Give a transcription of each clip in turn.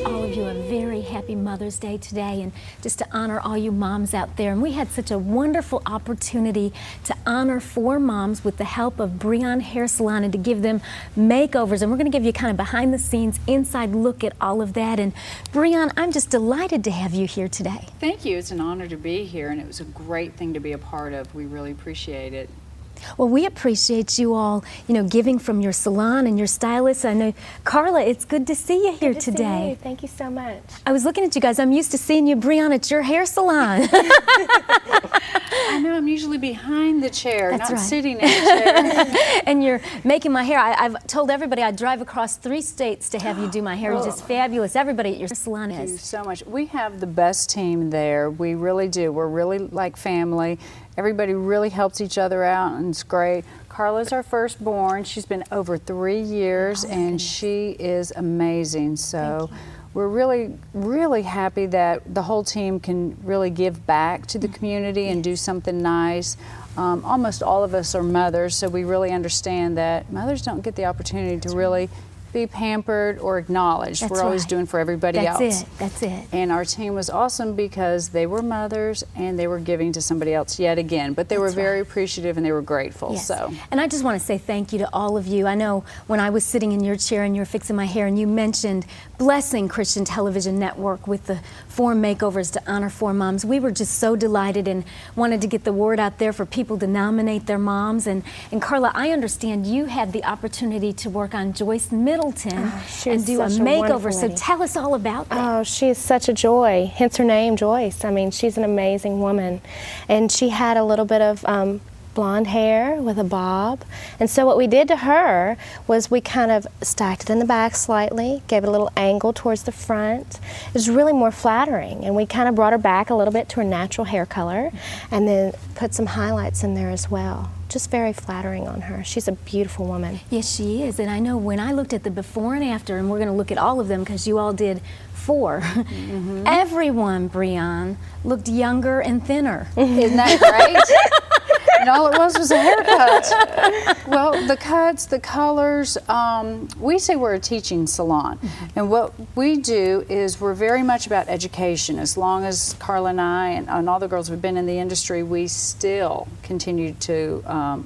all of you a very happy Mother's Day today, and just to honor all you moms out there. And we had such a wonderful opportunity to honor 4 moms with the help of Breon Hair Salon and to give them makeovers. And we're going to give you kind of behind the scenes, inside look at all of that. And Breon, I'm just delighted to have you here today. Thank you. It's an honor to be here, and it was a great thing to be a part of. We really appreciate it. Well, we appreciate you all, giving from your salon and your stylist. I know, Carla, it's good to see you here today. See you. Thank you so much. I was looking at you guys. I'm used to seeing you, Breon, at your hair salon. I know, I'm usually behind the chair, That's not right. sitting in the chair. And you're making my hair. I've told everybody I drive across 3 states to have you do my hair. You're just fabulous. Everybody at your salon is. Thank you so much. We have the best team there. We really do. We're really like family. Everybody really helps each other out, and it's great. Carla's our firstborn. She's been over 3 years, and she is amazing. So we're really, really happy that the whole team can really give back to the community and do something nice. Almost all of us are mothers, so we really understand that mothers don't get the opportunity to really be pampered or acknowledged. We're always doing for everybody else. That's it. And our team was awesome because they were mothers and they were giving to somebody else yet again. But they were very appreciative and they were grateful. Yes. So. And I just want to say thank you to all of you. I know when I was sitting in your chair and you were fixing my hair and you mentioned blessing Christian Television Network with the 4 makeovers to honor 4 moms, we were just so delighted and wanted to get the word out there for people to nominate their moms. And Carla, I understand you had the opportunity to work on Joyce Middleton and do a makeover. So tell us all about that. Oh, she is such a joy, hence her name, Joyce. I mean, she's an amazing woman. And she had a little bit of blonde hair with a bob. And so what we did to her was we kind of stacked it in the back slightly, gave it a little angle towards the front. It was really more flattering. And we kind of brought her back a little bit to her natural hair color and then put some highlights in there as well. Just very flattering on her. She's a beautiful woman. Yes, she is. And I know when I looked at the before and after, and we're going to look at all of them because you all did 4, everyone, Breon, looked younger and thinner. Isn't that great? And all it was a haircut. Well, the cuts, the colors, we say we're a teaching salon. And what we do is we're very much about education. As long as Carla and I and all the girls have been in the industry, we still continue to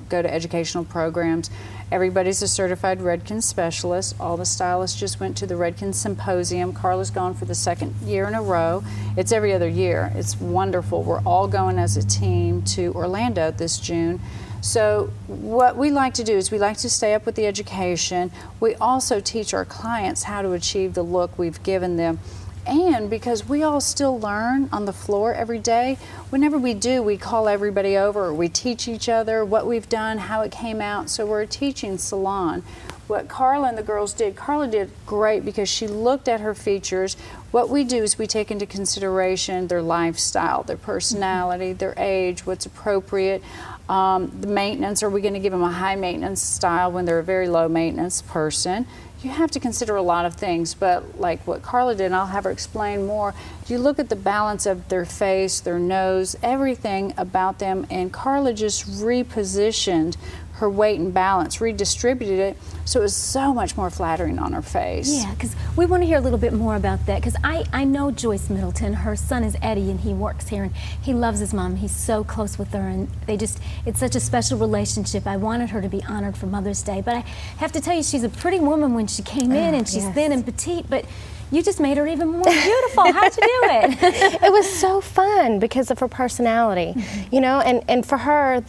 go to educational programs. Everybody's a certified Redken specialist. All the stylists just went to the Redken Symposium. Carla's gone for the 2nd year in a row. It's every other year. It's wonderful. We're all going as a team to Orlando this June. So what we like to do is we like to stay up with the education. We also teach our clients how to achieve the look we've given them. And because we all still learn on the floor every day, whenever we do, we call everybody over, or we teach each other what we've done, how it came out. So we're a teaching salon. What Carla and the girls did, Carla did great because she looked at her features. What we do is we take into consideration their lifestyle, their personality, their age, what's appropriate, the maintenance. Are we going to give them a high maintenance style when they're a very low maintenance person? You have to consider a lot of things, but like what Carla did, and I'll have her explain more, you look at the balance of their face, their nose, everything about them, and Carla just repositioned her weight and balance, redistributed it, so it was so much more flattering on her face. Yeah, because we want to hear a little bit more about that, because I know Joyce Middleton. Her son is Eddie, and he works here, and he loves his mom. He's so close with her, and it's such a special relationship. I wanted her to be honored for Mother's Day, but I have to tell you, she's a pretty woman when she came in, and she's thin and petite, but you just made her even more beautiful. How'd you do it? It was so fun because of her personality, and for her,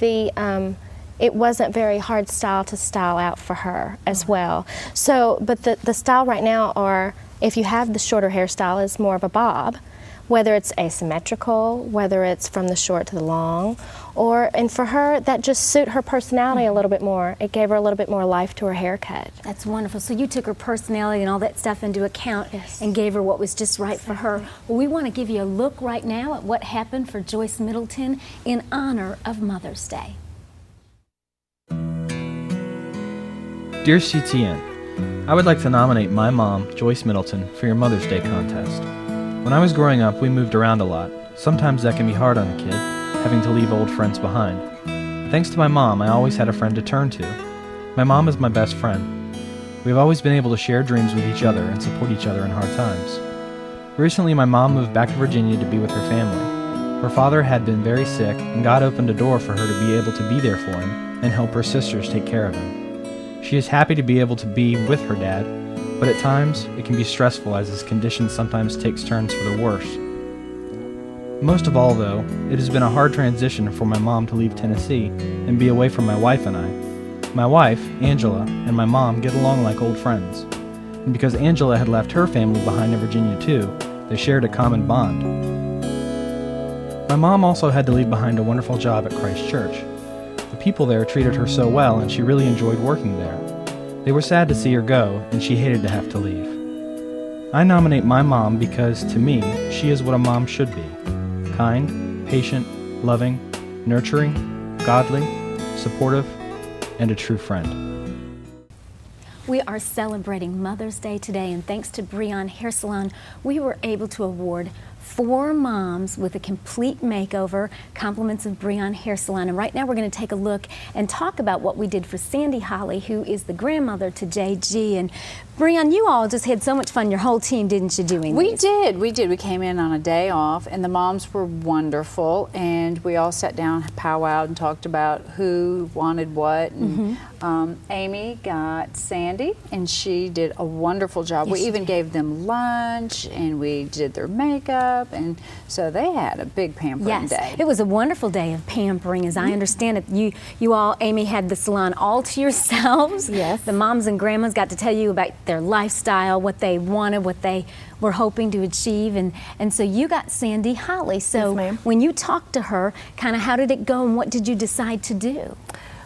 it wasn't very hard style to style out for her as well. So, but the style right now are, if you have the shorter hairstyle, is more of a bob, whether it's asymmetrical, whether it's from the short to the long, and for her, that just suit her personality a little bit more. It gave her a little bit more life to her haircut. That's wonderful. So you took her personality and all that stuff into account and gave her what was just right for her. Well, we want to give you a look right now at what happened for Joyce Middleton in honor of Mother's Day. Dear CTN, I would like to nominate my mom, Joyce Middleton, for your Mother's Day contest. When I was growing up, we moved around a lot. Sometimes that can be hard on a kid, having to leave old friends behind. Thanks to my mom, I always had a friend to turn to. My mom is my best friend. We've always been able to share dreams with each other and support each other in hard times. Recently, my mom moved back to Virginia to be with her family. Her father had been very sick, and God opened a door for her to be able to be there for him and help her sisters take care of him. She is happy to be able to be with her dad, but at times it can be stressful as his condition sometimes takes turns for the worse. Most of all, though, it has been a hard transition for my mom to leave Tennessee and be away from my wife and I. My wife, Angela, and my mom get along like old friends. And because Angela had left her family behind in Virginia too, they shared a common bond. My mom also had to leave behind a wonderful job at Christ Church. The people there treated her so well, and she really enjoyed working there. They were sad to see her go, and she hated to have to leave. I nominate my mom because, to me, she is what a mom should be. Kind, patient, loving, nurturing, godly, supportive, and a true friend. We are celebrating Mother's Day today, and thanks to Breon Hair Salon, we were able to award 4 moms with a complete makeover, compliments of Breon Hair Salon. And right now we're going to take a look and talk about what we did for Sandy Holly, who is the grandmother to JG. And Breon, you all just had so much fun, your whole team, didn't you, doing We these? did. We came in on a day off, and the moms were wonderful, and we all sat down, powwowed, and talked about who wanted what. And Amy got Sandy, and she did a wonderful job. Yes, We she even did. gave them lunch, and we did their makeup, and so they had a big pampering day. It was a wonderful day of pampering, as I understand it. You all, Amy, had the salon all to yourselves. Yes. The moms and grandmas got to tell you about their lifestyle, what they wanted, what they were hoping to achieve, and so you got Sandy Holly. So Yes, ma'am. when you talked to her, kind of how did it go, and what did you decide to do?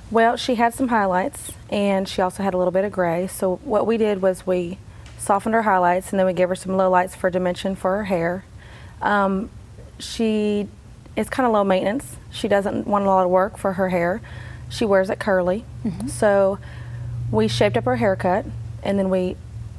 Well, she had some highlights, and she also had a little bit of gray. So what we did was we softened her highlights, and then we gave her some lowlights for dimension for her hair. She is kind of low maintenance. She doesn't want a lot of work for her hair. She wears it curly. So we shaped up her haircut, and then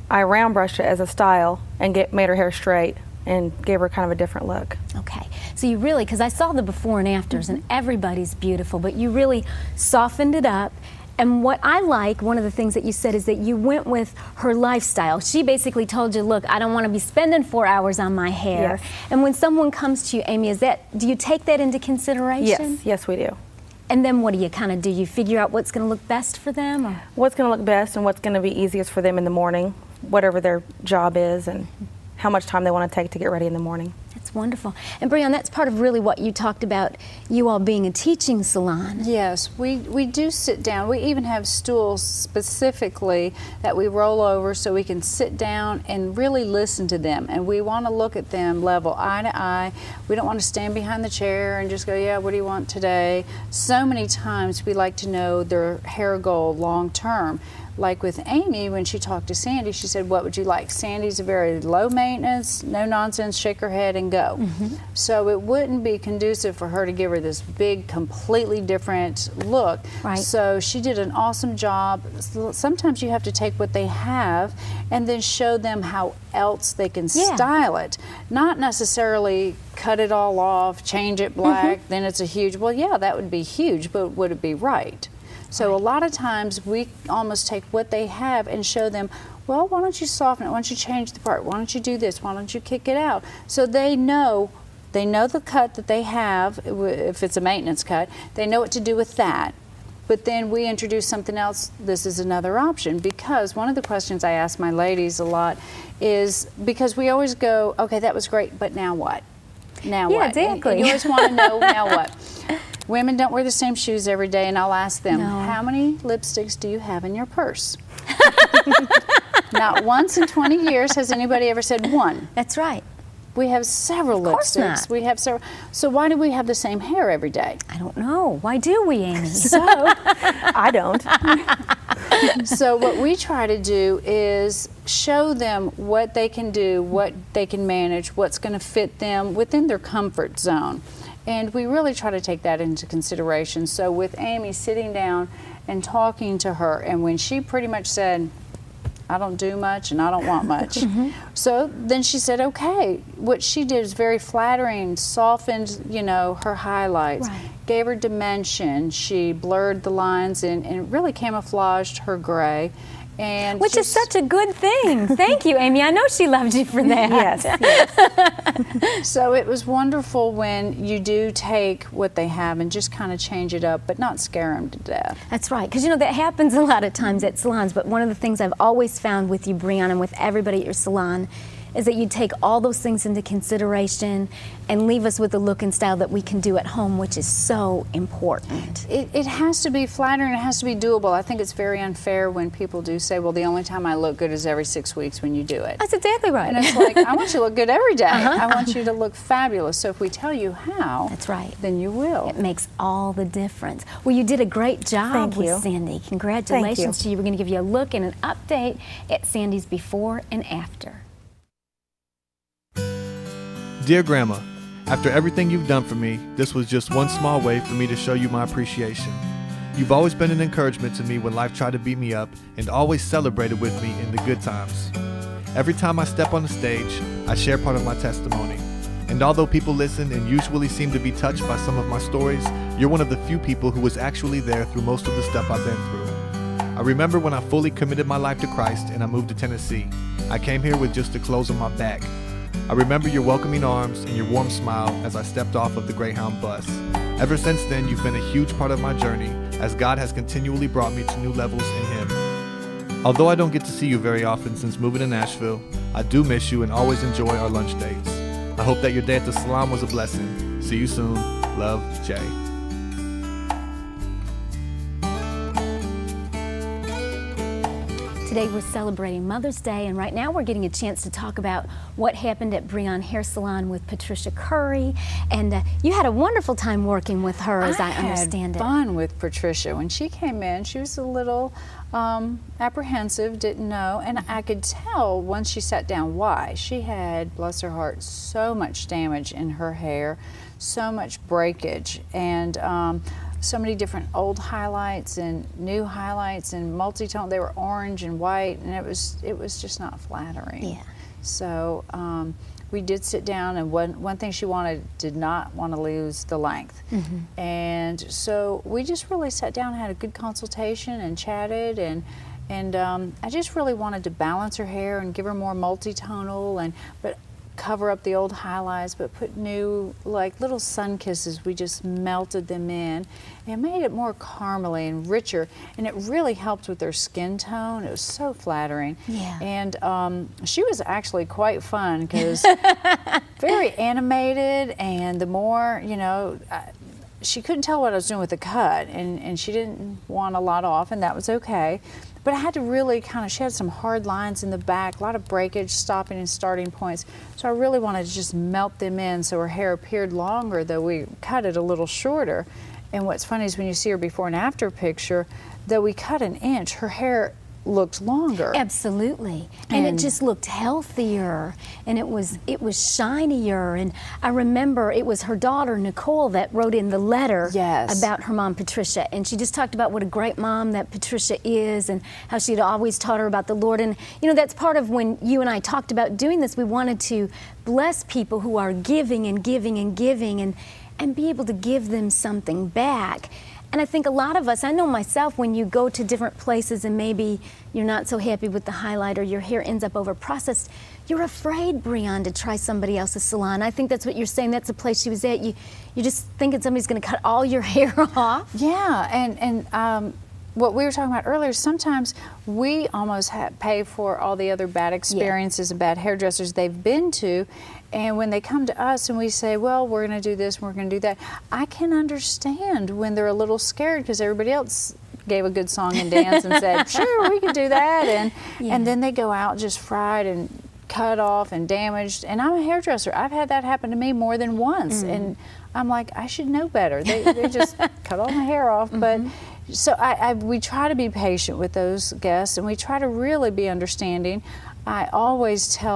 I round brushed it as a style and made her hair straight and gave her kind of a different look. Okay, so you really, because I saw the before and afters, and everybody's beautiful, but you really softened it up. And what I like, one of the things that you said, is that you went with her lifestyle. She basically told you, look, I don't want to be spending 4 hours on my hair. Yes. And when someone comes to you, Amy, do you take that into consideration? Yes, we do. And then what do you kind of do? You figure out what's going to look best for them? Or? What's going to look best and what's going to be easiest for them in the morning, whatever their job is, and how much time they want to take to get ready in the morning. That's wonderful. And Breon, that's part of really what you talked about, you all being a teaching salon. Yes, we do sit down. We even have stools specifically that we roll over so we can sit down and really listen to them. And we want to look at them level eye to eye. We don't want to stand behind the chair and just go, yeah, what do you want today? So many times we like to know their hair goal long term. Like with Amy, when she talked to Sandy, she said, what would you like? Sandy's a very low maintenance, no nonsense, shake her head and go. So it wouldn't be conducive for her to give her this big, completely different look. Right. So she did an awesome job. Sometimes you have to take what they have and then show them how else they can style it. Not necessarily cut it all off, change it black, then it's a huge, well, yeah, that would be huge, but would it be right? So a lot of times we almost take what they have and show them, well, why don't you soften it? Why don't you change the part? Why don't you do this? Why don't you kick it out? So they know the cut that they have, if it's a maintenance cut, they know what to do with that. But then we introduce something else, this is another option, because one of the questions I ask my ladies a lot is, because we always go, okay, that was great, but now what? Now what? Exactly. And you always want to know, now what? Women don't wear the same shoes every day, and I'll ask them, No. how many lipsticks do you have in your purse? Not once in 20 years has anybody ever said one. That's right. We have several course lipsticks. not. We have several. So why do we have the same hair every day? I don't know. Why do we, Amy? So, I don't. so what we try to do is show them what they can do, what they can manage, what's going to fit them within their comfort zone. And we really try to take that into consideration. So with Amy, sitting down and talking to her, and when she pretty much said, I don't do much and I don't want much. So then she said, okay. What she did is very flattering, softened, you know, her highlights, Right. gave her dimension. She blurred the lines and really camouflaged her gray. And which is such a good thing. Thank you, Amy. I know she loved you for that. Yes. So it was wonderful when you do take what they have and just kind of change it up, but not scare them to death. That's right, because you know that happens a lot of times at salons, but one of the things I've always found with you, Breon, and with everybody at your salon is that you take all those things into consideration and leave us with the look and style that we can do at home, which is so important. It has to be flattering, it has to be doable. I think it's very unfair when people do say, well, the only time I look good is every 6 weeks when you do it. That's exactly right. And it's like, I want you to look good every day. I want you to look fabulous. So if we tell you how, that's right, then you will. It makes all the difference. Well, you did a great job Thank with you. Sandy. Congratulations Thank you. to you. We're going to give you a look and an update at Sandy's before and after. Dear Grandma, after everything you've done for me, this was just one small way for me to show you my appreciation. You've always been an encouragement to me when life tried to beat me up and always celebrated with me in the good times. Every time I step on the stage, I share part of my testimony. And although people listen and usually seem to be touched by some of my stories, you're one of the few people who was actually there through most of the stuff I've been through. I remember when I fully committed my life to Christ and I moved to Tennessee. I came here with just the clothes on my back. I remember your welcoming arms and your warm smile as I stepped off of the Greyhound bus. Ever since then, you've been a huge part of my journey as God has continually brought me to new levels in Him. Although I don't get to see you very often since moving to Nashville, I do miss you and always enjoy our lunch dates. I hope that your day at the salon was a blessing. See you soon. Love, Jay. Today we're celebrating Mother's Day, and right now we're getting a chance to talk about what happened at Breon Hair Salon with Patricia Curry. And you had a wonderful time working with her, as I understand it. I had fun with Patricia. When she came in, she was a little apprehensive, didn't know, and I could tell once she sat down why. She had, bless her heart, so much damage in her hair, so much breakage, and so many different old highlights and new highlights and multi-tone. They were orange and white, and it was just not flattering. Yeah. So we did sit down, and one thing she did not want to lose the length. Mm-hmm. And so we just really sat down and had a good consultation and chatted, and I just really wanted to balance her hair and give her more multi-tonal, but cover up the old highlights, but put new, like little sun kisses. We just melted them in and made it more caramely and richer, and it really helped with their skin tone. It was so flattering. Yeah. And she was actually quite fun because very animated, and the more, you know, she couldn't tell what I was doing with the cut, and she didn't want a lot off, and that was okay. But I had to really she had some hard lines in the back, a lot of breakage, stopping and starting points. So I really wanted to just melt them in so her hair appeared longer, though we cut it a little shorter. And what's funny is when you see her before and after picture, though we cut an inch, her hair looked longer. Absolutely. And it just looked healthier, and it was shinier. And I remember it was her daughter Nicole that wrote in the letter about her mom Patricia, and she just talked about what a great mom that Patricia is and how she'd always taught her about the Lord. And you know, that's part of when you and I talked about doing this. We wanted to bless people who are giving and giving and giving, and be able to give them something back. And I think a lot of us, I know myself, when you go to different places and maybe you're not so happy with the highlight or your hair ends up over-processed, you're afraid, Breon, to try somebody else's salon. I think that's what you're saying. That's the place she was at. You're just thinking somebody's going to cut all your hair off. Yeah, and what we were talking about earlier, sometimes we almost pay for all the other bad experiences and bad hairdressers they've been to. And when they come to us and we say, well, we're going to do this and we're going to do that, I can understand when they're a little scared because everybody else gave a good song and dance and said, sure, we can do that. And then they go out just fried and cut off and damaged. And I'm a hairdresser. I've had that happen to me more than once. And I'm like, I should know better. They just cut all my hair off. But so we try to be patient with those guests, and we try to really be understanding. I always tell